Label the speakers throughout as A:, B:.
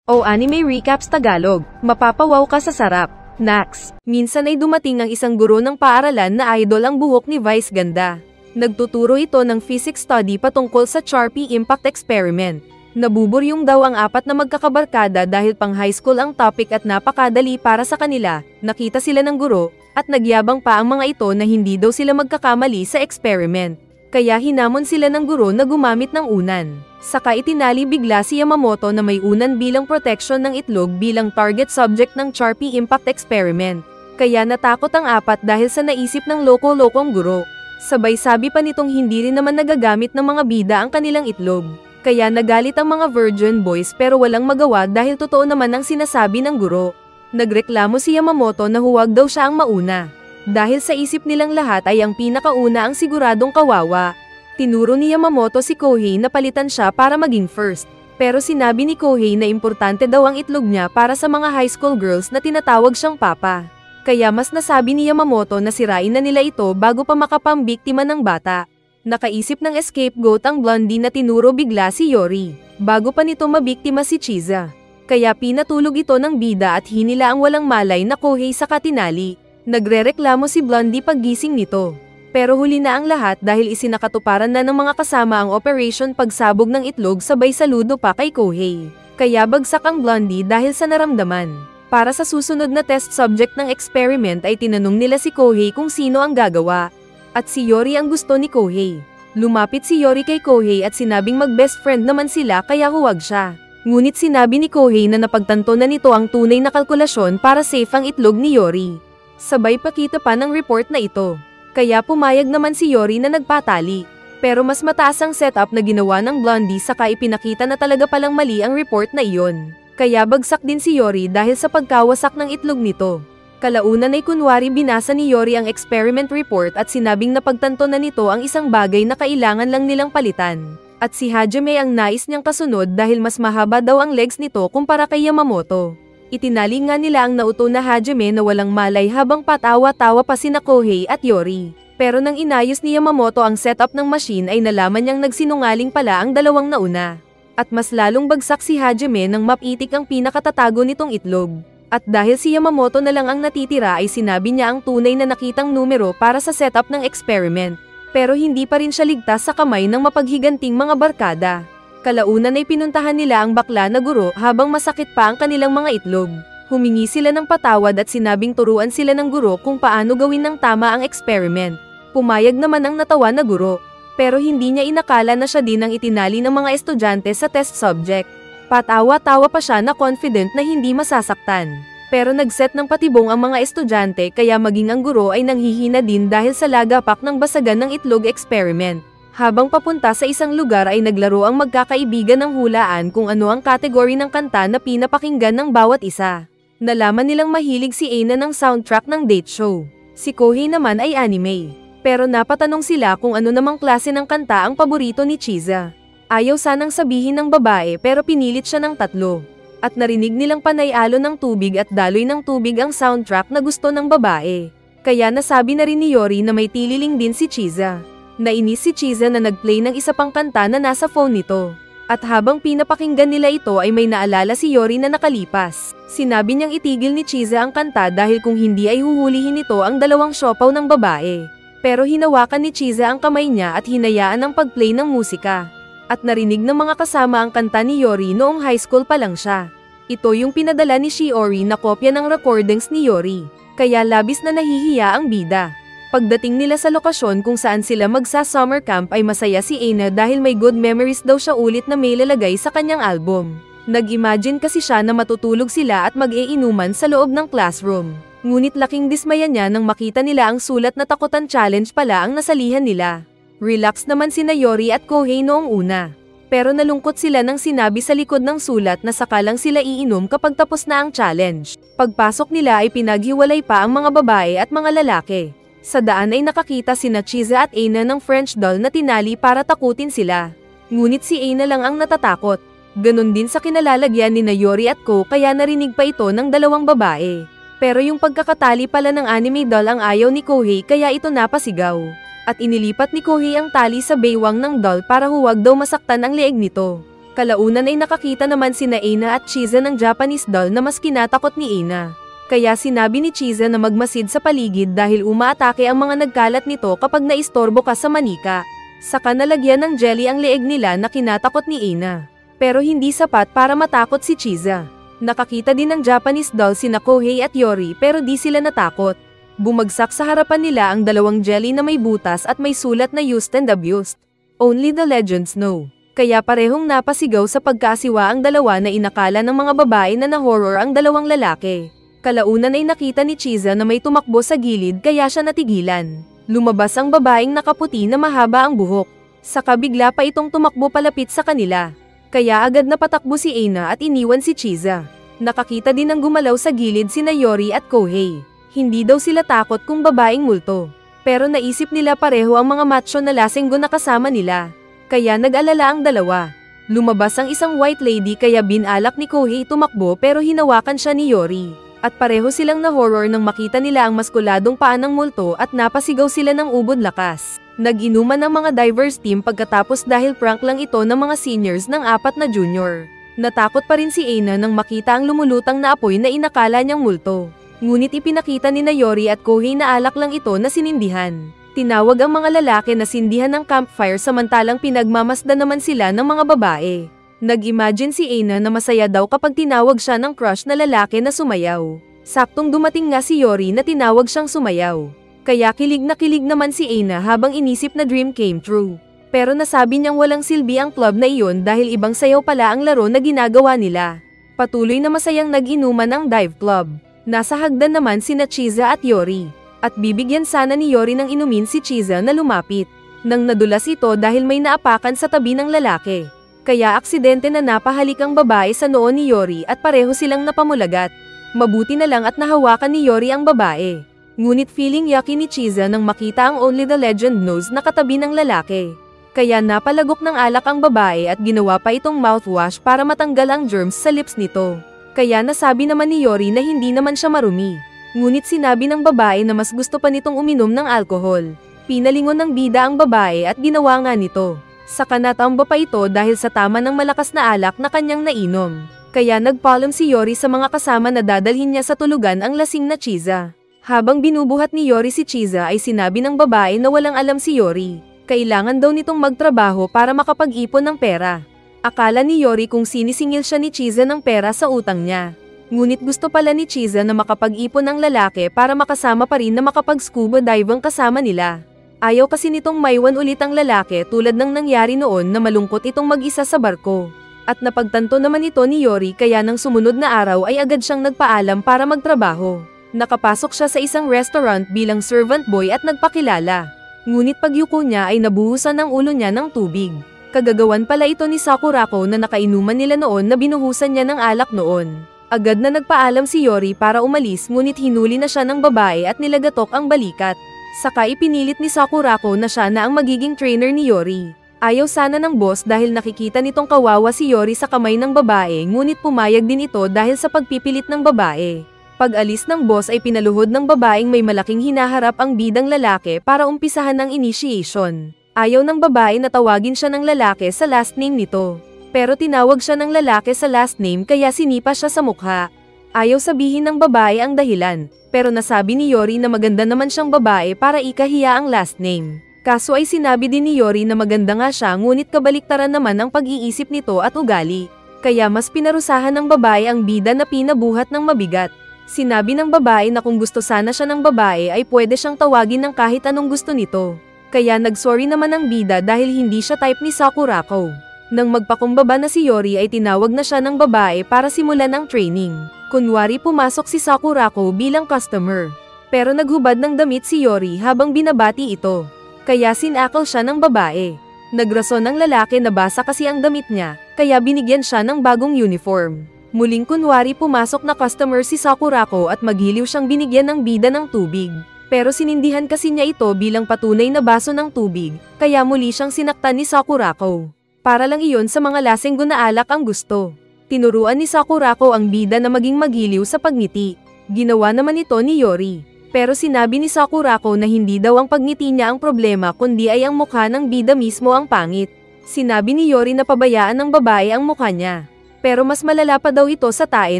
A: O Anime Recaps Tagalog, mapapawaw ka sa sarap. Nax, minsan ay dumating ang isang guro ng paaralan na idol ang buhok ni Vice Ganda. Nagtuturo ito ng physics study patungkol sa Charpy Impact Experiment. Nabuburyong daw ang apat na magkakabarkada dahil pang high school ang topic at napakadali para sa kanila. Nakita sila ng guro, at nagyabang pa ang mga ito na hindi daw sila magkakamali sa experiment. Kaya hinamon sila ng guro na gumamit ng unan. Saka itinali bigla si Yamamoto na may unan bilang protection ng itlog bilang target subject ng Charpy Impact Experiment. Kaya natakot ang apat dahil sa naisip ng loko-lokong guro. Sabay sabi pa nitong hindi rin naman nagagamit ng mga bida ang kanilang itlog. Kaya nagalit ang mga virgin boys pero walang magawa dahil totoo naman ang sinasabi ng guro. Nagreklamo si Yamamoto na huwag daw siya ang mauna. Dahil sa isip nilang lahat ay ang pinakauna ang siguradong kawawa. Tinuro ni Yamamoto si Kohei na palitan siya para maging first. Pero sinabi ni Kohei na importante daw ang itlog niya para sa mga high school girls na tinatawag siyang papa. Kaya mas nasabi ni Yamamoto na sirain na nila ito bago pa makapambiktima ng bata. Nakaisip ng scapegoat ang blondie na tinuro bigla si Yori, bago pa nito mabiktima si Chiza. Kaya pinatulog ito ng bida at hinila ang walang malay na Kohei sa katinali. Nagrereklamo si Blondie paggising nito. Pero huli na ang lahat dahil isinakatuparan na ng mga kasama ang operation pagsabog ng itlog sabay saludo pa kay Kohei. Kaya bagsak ang Blondie dahil sa naramdaman. Para sa susunod na test subject ng experiment ay tinanong nila si Kohei kung sino ang gagawa. At si Yori ang gusto ni Kohei. Lumapit si Yori kay Kohei at sinabing mag-best friend naman sila kaya huwag siya. Ngunit sinabi ni Kohei na napagtanto na nito ang tunay na kalkulasyon para safe ang itlog ni Yori. Sabay pakita pa ng report na ito. Kaya pumayag naman si Yori na nagpatali. Pero mas mataas ang setup na ginawa ng Blondie saka ipinakita na talaga palang mali ang report na iyon. Kaya bagsak din si Yori dahil sa pagkawasak ng itlog nito. Kalaunan ay kunwari binasa ni Yori ang experiment report at sinabing napagtanto na nito ang isang bagay na kailangan lang nilang palitan. At si Hajime ang nais niyang kasunod dahil mas mahaba daw ang legs nito kumpara kay Yamamoto. Itinali nga nila ang nauto na Hajime na walang malay habang patawa-tawa pa sina Kohei at Yori. Pero nang inayos ni Yamamoto ang setup ng machine ay nalaman niyang nagsinungaling pala ang dalawang nauna. At mas lalong bagsak si Hajime nang mapitik ang pinakatatago nitong itlog. At dahil si Yamamoto na lang ang natitira ay sinabi niya ang tunay na nakitang numero para sa setup ng experiment. Pero hindi pa rin siya ligtas sa kamay ng mapaghiganting mga barkada. Kalaunan ay pinuntahan nila ang bakla na guro habang masakit pa ang kanilang mga itlog. Humingi sila ng patawad at sinabing turuan sila ng guro kung paano gawin ng tama ang experiment. Pumayag naman ang natawa na guro. Pero hindi niya inakala na siya din ang itinali ng mga estudyante sa test subject. Patawa-tawa pa siya na confident na hindi masasaktan. Pero nagset ng patibong ang mga estudyante kaya maging ang guro ay nanghihina din dahil sa lagapak ng basagan ng itlog experiment. Habang papunta sa isang lugar ay naglaro ang magkakaibigan ng hulaan kung ano ang kategory ng kanta na pinapakinggan ng bawat isa. Nalaman nilang mahilig si Aina ng soundtrack ng date show. Si Kohei naman ay anime. Pero napatanong sila kung ano namang klase ng kanta ang paborito ni Chiza. Ayaw sanang sabihin ng babae pero pinilit siya ng tatlo. At narinig nilang panay-alo ng tubig at daloy ng tubig ang soundtrack na gusto ng babae. Kaya nasabi na rin ni Yori na may tililing din si Chiza. Nainis si Chiza na nagplay ng isa pang kanta na nasa phone nito. At habang pinapakinggan nila ito ay may naalala si Yori na nakalipas. Sinabi niyang itigil ni Chiza ang kanta dahil kung hindi ay huhulihin nito ang dalawang siopaw ng babae. Pero hinawakan ni Chiza ang kamay niya at hinayaan ang pagplay ng musika. At narinig ng mga kasama ang kanta ni Yori noong high school pa lang siya. Ito yung pinadala ni Shiori na kopya ng recordings ni Yori. Kaya labis na nahihiya ang bida. Pagdating nila sa lokasyon kung saan sila magsa-summer camp ay masaya si Aina dahil may good memories daw siya ulit na may lalagay sa kanyang album. Nag-imagine kasi siya na matutulog sila at mag-iinuman sa loob ng classroom. Ngunit laking dismaya niya nang makita nila ang sulat na takutan challenge pala ang nasalihan nila. Relax naman sina Yori at Kohei noong una. Pero nalungkot sila nang sinabi sa likod ng sulat na saka lang sila iinom kapag tapos na ang challenge. Pagpasok nila ay pinaghiwalay pa ang mga babae at mga lalaki. Sa daan ay nakakita sina Chiza at Aina ng French doll na tinali para takutin sila. Ngunit si Aina lang ang natatakot. Ganon din sa kinalalagyan ni Yori at Ko kaya narinig pa ito ng dalawang babae. Pero yung pagkakatali pala ng anime doll ang ayaw ni Kohei kaya ito napasigaw. At inilipat ni Kohei ang tali sa baywang ng doll para huwag daw masaktan ang leeg nito. Kalaunan ay nakakita naman sina Aina at Chiza ng Japanese doll na mas kinatakot ni Aina. Kaya sinabi ni Chiza na magmasid sa paligid dahil umaatake ang mga nagkalat nito kapag naistorbo ka sa manika. Saka nalagyan ng jelly ang leeg nila na kinatakot ni Aina. Pero hindi sapat para matakot si Chiza. Nakakita din ng Japanese doll sina Kohei at Yori pero di sila natakot. Bumagsak sa harapan nila ang dalawang jelly na may butas at may sulat na used and abused. Only the legends know. Kaya parehong napasigaw sa pagkasiwa ang dalawa na inakala ng mga babae na na-horror ang dalawang lalaki. Kalaunan ay nakita ni Chiza na may tumakbo sa gilid kaya siya natigilan. Lumabas ang babaeng nakaputi na mahaba ang buhok. Saka bigla pa itong tumakbo palapit sa kanila. Kaya agad na patakbo si Aina at iniwan si Chiza. Nakakita din ng gumalaw sa gilid sina Yori at Kohei. Hindi daw sila takot kung babaeng multo. Pero naisip nila pareho ang mga macho na lasenggo na kasama nila. Kaya nag-alala ang dalawa. Lumabas ang isang white lady kaya binalak ni Kohei tumakbo pero hinawakan siya ni Yori. At pareho silang na-horror nang makita nila ang maskuladong paa ng multo at napasigaw sila ng ubod lakas. Nag-inuman ng mga divers team pagkatapos dahil prank lang ito ng mga seniors ng 4 na junior. Natakot pa rin si Aina nang makita ang lumulutang na apoy na inakala niyang multo. Ngunit ipinakita ni Yori at Kohei na alak lang ito na sinindihan. Tinawag ang mga lalaki na sindihan ng campfire samantalang pinagmamasdan naman sila ng mga babae. Nag-imagine si Aina na masaya daw kapag tinawag siya ng crush na lalaki na sumayaw. Saktong dumating nga si Yori na tinawag siyang sumayaw. Kaya kilig naman si Aina habang inisip na dream came true. Pero nasabi niyang walang silbi ang club na iyon dahil ibang sayaw pala ang laro na ginagawa nila. Patuloy na masayang nag-inuman ang dive club. Nasa hagdan naman sina Chiza at Yori. At bibigyan sana ni Yori ng inumin si Chiza na lumapit. Nang nadulas ito dahil may naapakan sa tabi ng lalaki. Kaya aksidente na napahalik ang babae sa noo ni Yori at pareho silang napamulagat. Mabuti na lang at nahawakan ni Yori ang babae. Ngunit feeling yucky ni Chiza nang makita ang only the legend knows na katabi ng lalaki. Kaya napalagok ng alak ang babae at ginawa pa itong mouthwash para matanggal ang germs sa lips nito. Kaya nasabi naman ni Yori na hindi naman siya marumi. Ngunit sinabi ng babae na mas gusto pa nitong uminom ng alkohol. Pinalingon ng bida ang babae at ginawa nga nito. Saka natamba pa ito dahil sa tama ng malakas na alak na kanyang nainom. Kaya nagpaalam si Yori sa mga kasama na dadalhin niya sa tulugan ang lasing na Chiza. Habang binubuhat ni Yori si Chiza ay sinabi ng babae na walang alam si Yori. Kailangan daw nitong magtrabaho para makapag-ipon ng pera. Akala ni Yori kung sinisingil siya ni Chiza ng pera sa utang niya. Ngunit gusto pala ni Chiza na makapag-ipon ng lalaki para makasama pa rin na makapag-scuba dive ang kasama nila. Ayaw kasi nitong maiwan ulit ang lalaki tulad ng nangyari noon na malungkot itong mag-isa sa barko. At napagtanto naman ito ni Yori kaya nang sumunod na araw ay agad siyang nagpaalam para magtrabaho. Nakapasok siya sa isang restaurant bilang servant boy at nagpakilala. Ngunit pagyuko niya ay nabuhusan ang ulo niya ng tubig. Kagagawan pala ito ni Sakurako na nakainuman nila noon na binuhusan niya ng alak noon. Agad na nagpaalam si Yori para umalis ngunit hinuli na siya ng babae at nilagatok ang balikat. Saka ipinilit ni Sakurako na siya na ang magiging trainer ni Yori. Ayaw sana ng boss dahil nakikita nitong kawawa si Yori sa kamay ng babae ngunit pumayag din ito dahil sa pagpipilit ng babae. Pag-alis ng boss ay pinaluhod ng babaeng may malaking hinaharap ang bidang lalaki para umpisahan ang initiation. Ayaw ng babae na tawagin siya ng lalaki sa last name nito. Pero tinawag siya ng lalaki sa last name kaya sinipa siya sa mukha. Ayaw sabihin ng babae ang dahilan, pero nasabi ni Yori na maganda naman siyang babae para ikahiya ang last name. Kaso ay sinabi din ni Yori na maganda nga siya ngunit kabaliktaran naman ang pag-iisip nito at ugali. Kaya mas pinarusahan ng babae ang bida na pinabuhat ng mabigat. Sinabi ng babae na kung gusto sana siya ng babae ay pwede siyang tawagin ng kahit anong gusto nito. Kaya nagsorry naman ang bida dahil hindi siya type ni Sakurako. Nang magpakumbaba na si Yori ay tinawag na siya ng babae para simulan ang training. Kunwari pumasok si Sakurako bilang customer. Pero naghubad ng damit si Yori habang binabati ito. Kaya sinakal siya ng babae. Nagrason ng lalaki na basa kasi ang damit niya, kaya binigyan siya ng bagong uniform. Muling kunwari pumasok na customer si Sakurako at maghiliw siyang binigyan ng bida ng tubig. Pero sinindihan kasi niya ito bilang patunay na baso ng tubig, kaya muli siyang sinaktan ni Sakurako. Para lang iyon sa mga lasenggo na alak ang gusto. Tinuruan ni Sakurako ang bida na maging magiliw sa pagngiti. Ginawa naman ito ni Yori. Pero sinabi ni Sakurako na hindi daw ang pagngiti niya ang problema kundi ay ang mukha ng bida mismo ang pangit. Sinabi ni Yori na pabayaan ng babae ang mukha niya. Pero mas malala pa daw ito sa tae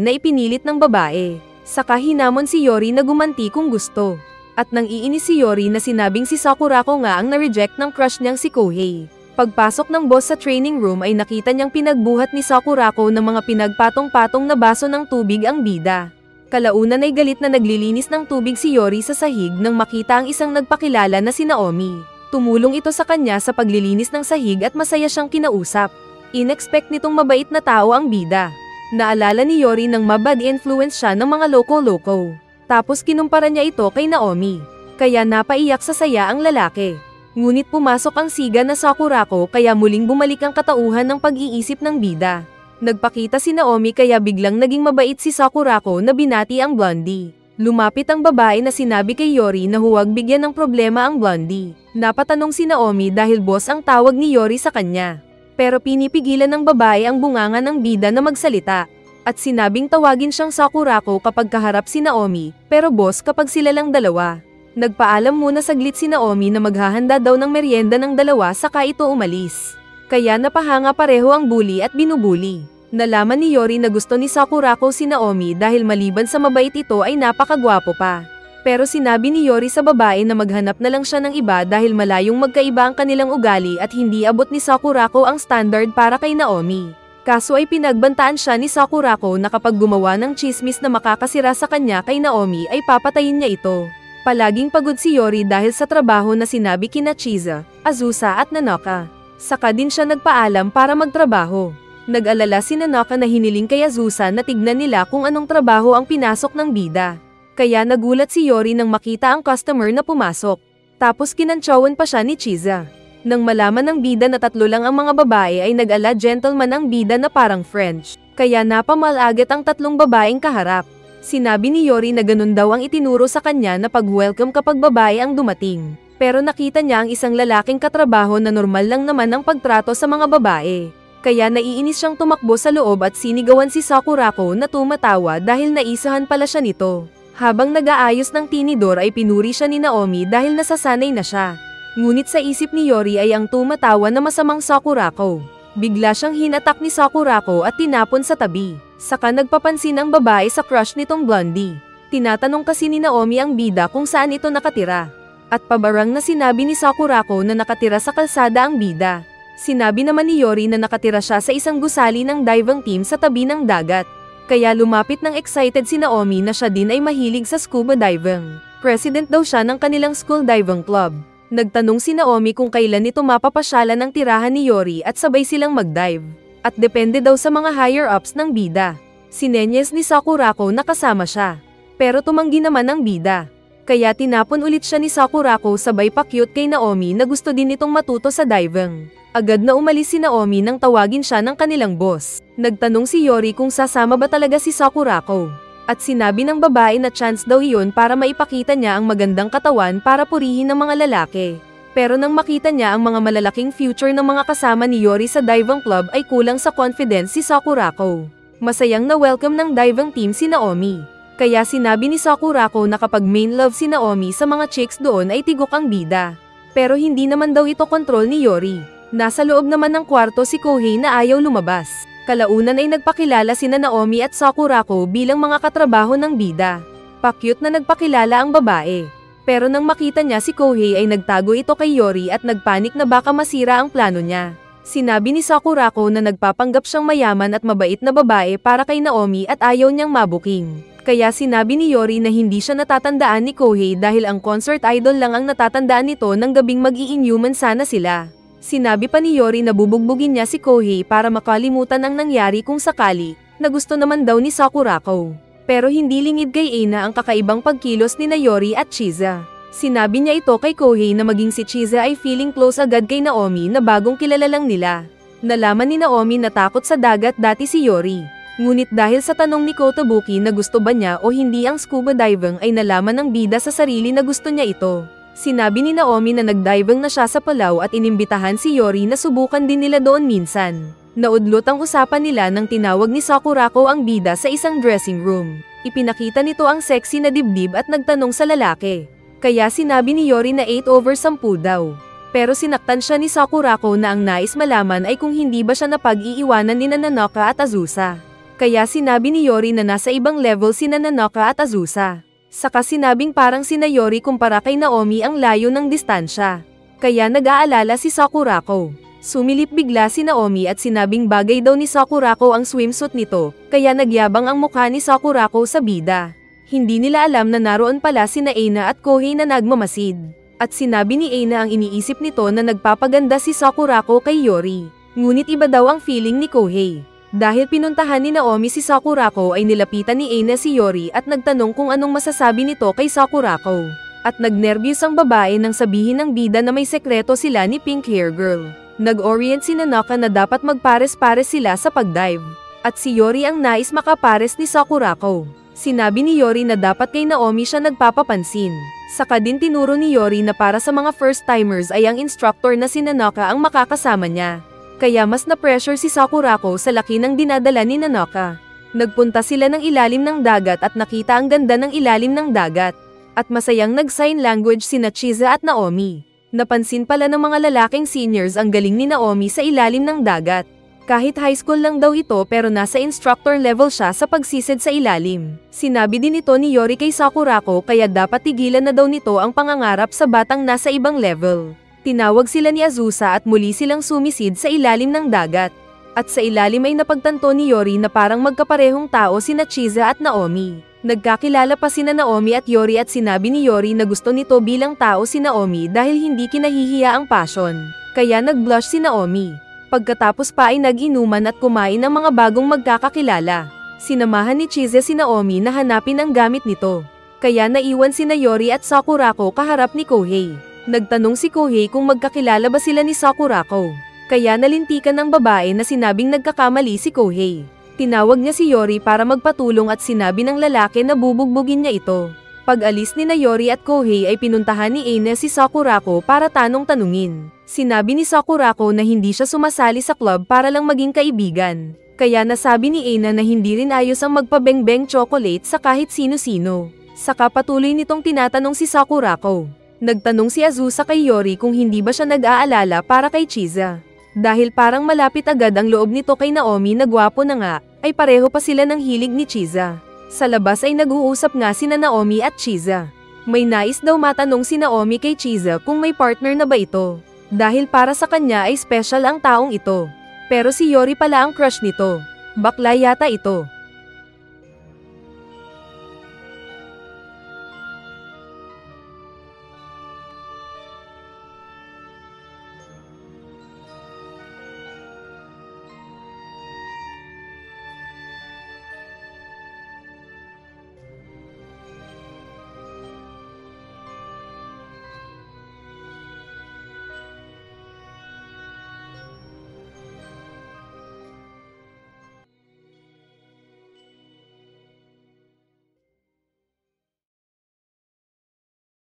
A: na ipinilit ng babae. Saka hinamon si Yori na gumanti kung gusto. At nang iinis si Yori na sinabing si Sakurako nga ang na-reject ng crush niyang si Kohei. Pagpasok ng boss sa training room ay nakita niyang pinagbuhat ni Sakurako ng mga pinagpatong-patong na baso ng tubig ang bida. Kalaunan ay galit na naglilinis ng tubig si Yori sa sahig nang makita ang isang nagpakilala na si Naomi. Tumulong ito sa kanya sa paglilinis ng sahig at masaya siyang kinausap. Inexpect nitong mabait na tao ang bida. Naalala ni Yori nang mabad influence siya ng mga loko-loko. Tapos kinumpara niya ito kay Naomi. Kaya napaiyak sa saya ang lalaki. Ngunit pumasok ang siga na Sakurako kaya muling bumalik ang katauhan ng pag-iisip ng bida. Nagpakita si Naomi kaya biglang naging mabait si Sakurako na binati ang blondie. Lumapit ang babae na sinabi kay Yori na huwag bigyan ng problema ang blondie. Napatanong si Naomi dahil boss ang tawag ni Yori sa kanya. Pero pinipigilan ng babae ang bunganga ng bida na magsalita. At sinabing tawagin siyang Sakurako kapag kaharap si Naomi, pero boss kapag sila lang dalawa. Nagpaalam muna saglit si Naomi na maghahanda daw ng merienda ng dalawa saka ito umalis. Kaya napahanga pareho ang bully at binubuli. Nalaman ni Yori na gusto ni Sakurako si Naomi dahil maliban sa mabait ito ay napakagwapo pa. Pero sinabi ni Yori sa babae na maghanap na lang siya ng iba dahil malayong magkaiba ang kanilang ugali at hindi abot ni Sakurako ang standard para kay Naomi. Kaso ay pinagbantaan siya ni Sakurako na kapag gumawa ng chismis na makakasira sa kanya kay Naomi ay papatayin niya ito. Palaging pagod si Yori dahil sa trabaho na sinabi kina Chiza, Azusa at Nanaka. Saka din siya nagpaalam para magtrabaho. Nag-alala si Nanaka na hiniling kay Azusa na tignan nila kung anong trabaho ang pinasok ng bida. Kaya nagulat si Yori nang makita ang customer na pumasok. Tapos kinantsawan pa siya ni Chiza. Nang malaman ng bida na 3 lang ang mga babae ay nag-ala gentleman ang bida na parang French. Kaya napamalagat ang 3 babaeng kaharap. Sinabi ni Yori na ganun daw ang itinuro sa kanya na pag-welcome kapag babae ang dumating. Pero nakita niya ang isang lalaking katrabaho na normal lang naman ang pagtrato sa mga babae. Kaya naiinis siyang tumakbo sa loob at sinigawan si Sakurako na tumatawa dahil naisahan pala siya nito. Habang nag-aayos ng tinidor ay pinuri siya ni Naomi dahil nasasanay na siya. Ngunit sa isip ni Yori ay ang tumatawa na masamang Sakurako. Bigla siyang hinatak ni Sakurako at tinapon sa tabi. Saka nagpapansin ang babae sa crush nitong blondie. Tinatanong kasi ni Naomi ang bida kung saan ito nakatira. At pabarang na sinabi ni Sakurako na nakatira sa kalsada ang bida. Sinabi naman ni Yori na nakatira siya sa isang gusali ng diving team sa tabi ng dagat. Kaya lumapit ng excited si Naomi na siya din ay mahilig sa scuba diving. President daw siya ng kanilang school diving club. Nagtanong si Naomi kung kailan ito mapapasyalan ng tirahan ni Yori at sabay silang mag-dive. At depende daw sa mga higher-ups ng bida. Sinenyes ni Sakurako na kasama siya. Pero tumanggi naman ang bida. Kaya tinapon ulit siya ni Sakurako sabay pa-cute kay Naomi na gusto din itong matuto sa diving. Agad na umalis si Naomi nang tawagin siya ng kanilang boss. Nagtanong si Yori kung sasama ba talaga si Sakurako. At sinabi ng babae na chance daw iyon para maipakita niya ang magandang katawan para purihin ng mga lalaki. Pero nang makita niya ang mga malalaking future ng mga kasama ni Yori sa diving club ay kulang sa confidence si Sakurako. Masayang na-welcome ng diving team si Naomi. Kaya sinabi ni Sakurako na kapag main love si Naomi sa mga chicks doon ay tigok ang bida. Pero hindi naman daw ito kontrol ni Yori. Nasa loob naman ng kwarto si Kohei na ayaw lumabas. Kalaunan ay nagpakilala sina Naomi at Sakurako bilang mga katrabaho ng bida. Pa-cute na nagpakilala ang babae. Pero nang makita niya si Kohei ay nagtago ito kay Yori at nagpanik na baka masira ang plano niya. Sinabi ni Sakurako na nagpapanggap siyang mayaman at mabait na babae para kay Naomi at ayaw niyang mabuking. Kaya sinabi ni Yori na hindi siya natatandaan ni Kohei dahil ang concert idol lang ang natatandaan nito ng gabing mag-i-inhuman sana sila. Sinabi pa ni Yori na bubugbugin niya si Kohei para makalimutan ang nangyari kung sakali, na gusto naman daw ni Sakurako. Pero hindi lingid kay Eina ang kakaibang pagkilos ni Yori at Chiza. Sinabi niya ito kay Kohei na maging si Chiza ay feeling close agad kay Naomi na bagong kilala lang nila. Nalaman ni Naomi na takot sa dagat dati si Yori. Ngunit dahil sa tanong ni Kotobuki na gusto ba niya o hindi ang scuba diving ay nalaman ng bida sa sarili na gusto niya ito. Sinabi ni Naomi na nag-diving na siya sa Palau at inimbitahan si Yori na subukan din nila doon minsan. Naudlot ang usapan nila nang tinawag ni Sakurako ang bida sa isang dressing room. Ipinakita nito ang sexy na dibdib at nagtanong sa lalaki. Kaya sinabi ni Yori na 8/10 daw. Pero sinaktan siya ni Sakurako na ang nais malaman ay kung hindi ba siya napag-iiwanan ni Nananoka at Azusa. Kaya sinabi ni Yori na nasa ibang level si Nananoka at Azusa. Saka sinabing parang sina Yori kumpara kay Naomi ang layo ng distansya. Kaya nag-aalala si Sakurako. Sumilip bigla si Naomi at sinabing bagay daw ni Sakurako ang swimsuit nito, kaya nagyabang ang mukha ni Sakurako sa bida. Hindi nila alam na naroon pala sina Eina at Kohei na nagmamasid. At sinabi ni Eina ang iniisip nito na nagpapaganda si Sakurako kay Yori. Ngunit iba daw ang feeling ni Kohei. Dahil pinuntahan ni Naomi si Sakurako ay nilapitan ni Eina si Yori at nagtanong kung anong masasabi nito kay Sakurako. At nagnervyos ang babae nang sabihin ng bida na may sekreto sila ni Pink Hair Girl. Nag-orient si Nanaka na dapat magpares-pares sila sa pagdive. At si Yori ang nais makapares ni Sakurako. Sinabi ni Yori na dapat kay Naomi siya nagpapapansin. Saka din tinuro ni Yori na para sa mga first-timers ay ang instructor na si Nanaka ang makakasama niya. Kaya mas na-pressure si Sakurako sa laki ng dinadala ni Nanaka. Nagpunta sila ng ilalim ng dagat at nakita ang ganda ng ilalim ng dagat. At masayang nag-sign language sina Chiza at Naomi. Napansin pala ng mga lalaking seniors ang galing ni Naomi sa ilalim ng dagat. Kahit high school lang daw ito pero nasa instructor level siya sa pagsisid sa ilalim. Sinabi din ito ni Yori kay Sakurako kaya dapat tigilan na daw nito ang pangangarap sa batang nasa ibang level. Tinawag sila ni Azusa at muli silang sumisid sa ilalim ng dagat. At sa ilalim ay napagtanto ni Yori na parang magkaparehong tao sina Chiza at Naomi. Nagkakilala pa sina Naomi at Yori at sinabi ni Yori na gusto nito bilang tao si Naomi dahil hindi kinahihiya ang passion. Kaya nag-blush si Naomi. Pagkatapos pa ay nag-inuman at kumain ng mga bagong magkakakilala. Sinamahan ni Chiza si Naomi na hanapin ang gamit nito. Kaya naiwan sina Yori at Sakurako kaharap ni Kohei. Nagtanong si Kohei kung magkakilala ba sila ni Sakurako. Kaya nalintikan ng babae na sinabing nagkakamali si Kohei. Tinawag niya si Yori para magpatulong at sinabi ng lalaki na bubugbugin niya ito. Pag-alis ni na Yori at Kohei ay pinuntahan ni Eina si Sakurako para tanong-tanungin. Sinabi ni Sakurako na hindi siya sumasali sa club para lang maging kaibigan. Kaya nasabi ni Eina na hindi rin ayos ang magpabeng-beng chocolate sa kahit sino-sino. Saka patuloy nitong tinatanong si Sakurako. Nagtanong si Azusa kay Yori kung hindi ba siya nag-aalala para kay Chiza. Dahil parang malapit agad ang loob nito kay Naomi na gwapo na nga, ay pareho pa sila ng hilig ni Chiza. Sa labas ay nag-uusap nga sina Naomi at Chiza. May nais daw matanong si Naomi kay Chiza kung may partner na ba ito. Dahil para sa kanya ay special ang taong ito. Pero si Yori pala ang crush nito. Bakla yata ito.